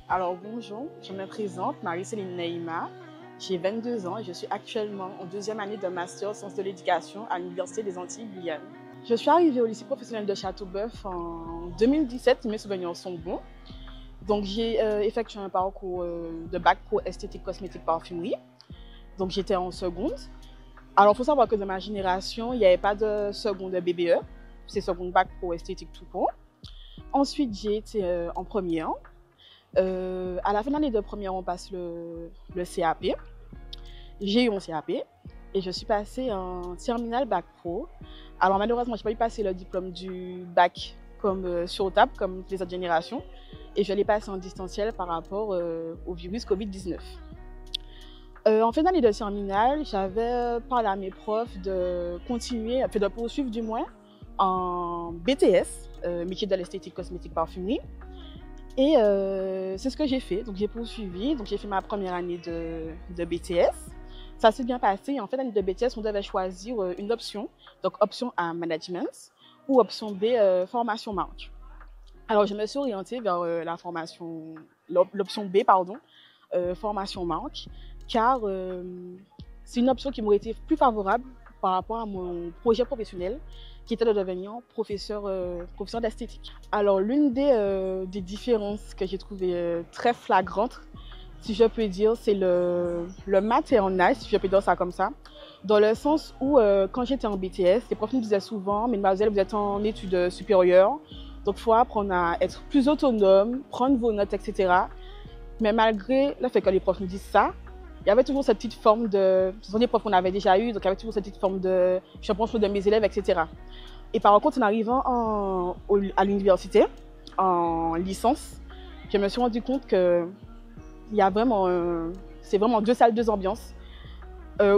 Alors bonjour, je me présente, Marie-Céline Neima, j'ai 22 ans et je suis actuellement en deuxième année de master en sciences de l'éducation à l'Université des Antilles Guyane. Je suis arrivée au lycée professionnel de Châteauboeuf en 2017, mes souvenirs sont bons. Donc j'ai effectué un parcours de bac pro esthétique, cosmétique, parfumerie. Donc j'étais en seconde. Alors il faut savoir que de ma génération, il n'y avait pas de seconde BBE, c'est seconde bac pro esthétique tout court. Ensuite j'ai été en première. À la fin de l'année de première, on passe le CAP. J'ai eu mon CAP et je suis passée en terminale bac pro. Alors malheureusement, je n'ai pas pu passer le diplôme du bac comme sur table, comme les autres générations. Et je l'ai passé en distanciel par rapport au virus Covid-19. En fin d'année de terminale, j'avais parlé à mes profs de continuer, de poursuivre du moins, en BTS, métier de l'esthétique, cosmétique, parfumerie. Et c'est ce que j'ai fait. Donc j'ai poursuivi. Donc j'ai fait ma première année de BTS. Ça s'est bien passé. En fin d'année de BTS, on devait choisir une option. Donc option A, management, ou option B, formation marque. Alors je me suis orientée vers l'option B, pardon, formation marque, car c'est une option qui m'aurait été plus favorable par rapport à mon projet professionnel, qui était de devenir professeur d'esthétique. Alors, l'une des différences que j'ai trouvées très flagrantes, si je peux dire, c'est le maternage, si je peux dire ça comme ça, dans le sens où, quand j'étais en BTS, les profs nous disaient souvent, mesdemoiselles, vous êtes en études supérieures, donc il faut apprendre à être plus autonome, prendre vos notes, etc. Mais malgré le fait que les profs nous disent ça, il y avait toujours cette petite forme de... Ce sont des profs qu'on avait déjà eu, donc il y avait toujours cette petite forme de... Je prends soin de mes élèves, etc. Et par contre, en arrivant à l'université, en licence, je me suis rendu compte que c'est vraiment deux salles, deux ambiances,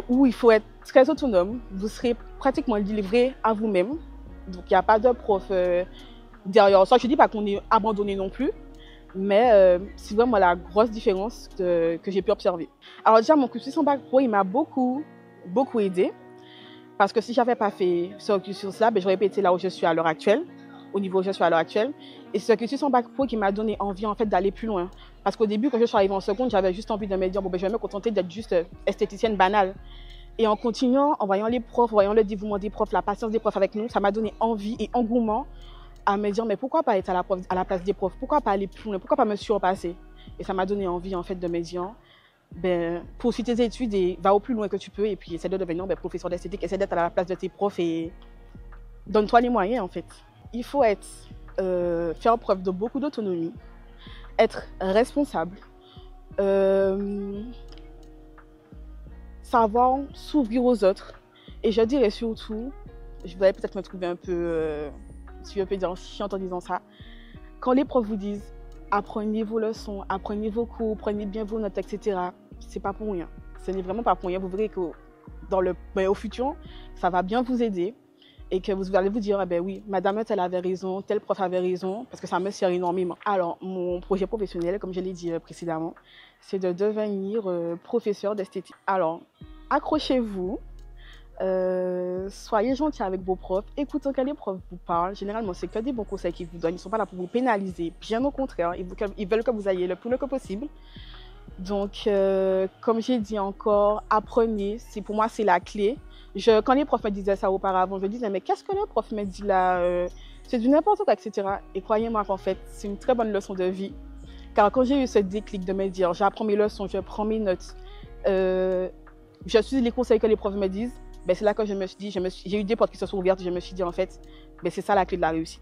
où il faut être très autonome. Vous serez pratiquement livré à vous-même. Donc il n'y a pas de prof derrière ça. Je ne dis pas qu'on est abandonné non plus, mais c'est vraiment la grosse différence que j'ai pu observer. Alors déjà, mon cursus en bac pro, il m'a beaucoup aidé. Parce que si je n'avais pas fait ce cursus-là, j'aurais pas été là où je suis à l'heure actuelle, au niveau où je suis à l'heure actuelle. Et c'est ce cursus en bac pro qui m'a donné envie en fait d'aller plus loin. Parce qu'au début, quand je suis arrivée en seconde, j'avais juste envie de me dire, je vais me contenter d'être juste esthéticienne banale. Et en continuant, en voyant les profs, en voyant le dévouement des profs, la patience des profs avec nous, ça m'a donné envie et engouement à me dire, mais pourquoi pas être à la place des profs? Pourquoi pas aller plus loin? Pourquoi pas me surpasser? Et ça m'a donné envie en fait de me dire, poursuis tes études et va au plus loin que tu peux et puis essaie de devenir professeur d'esthétique, essaie d'être à la place de tes profs et donne-toi les moyens en fait. Il faut faire preuve de beaucoup d'autonomie, être responsable, savoir s'ouvrir aux autres et je dirais surtout, je vais peut-être me trouver un peu, si je peux dire chiante en disant ça, quand les profs vous disent apprenez vos leçons, apprenez vos cours, prenez bien vos notes, etc. C'est pas pour rien. Ce n'est vraiment pas pour rien. Vous verrez qu'au futur, ça va bien vous aider et que vous allez vous dire, oui, madame, elle avait raison, tel prof avait raison, parce que ça me sert énormément. Alors, mon projet professionnel, comme je l'ai dit précédemment, c'est de devenir professeur d'esthétique. Alors, accrochez-vous. Soyez gentil avec vos profs, écoutez quand les profs vous parlent. Généralement, c'est que des bons conseils qu'ils vous donnent. Ils ne sont pas là pour vous pénaliser, bien au contraire. Ils veulent que vous ayez le plus loin que possible. Donc, comme j'ai dit encore, apprenez. Pour moi, c'est la clé. Quand les profs me disaient ça auparavant, je me disais, mais qu'est-ce que le prof me dit là? C'est du n'importe quoi, etc. Et croyez-moi qu'en fait, c'est une très bonne leçon de vie. Car quand j'ai eu ce déclic de me dire, j'apprends mes leçons, je prends mes notes, je suis les conseils que les profs me disent, c'est là que je me suis dit, j'ai eu des portes qui se sont ouvertes et je me suis dit, en fait, c'est ça la clé de la réussite.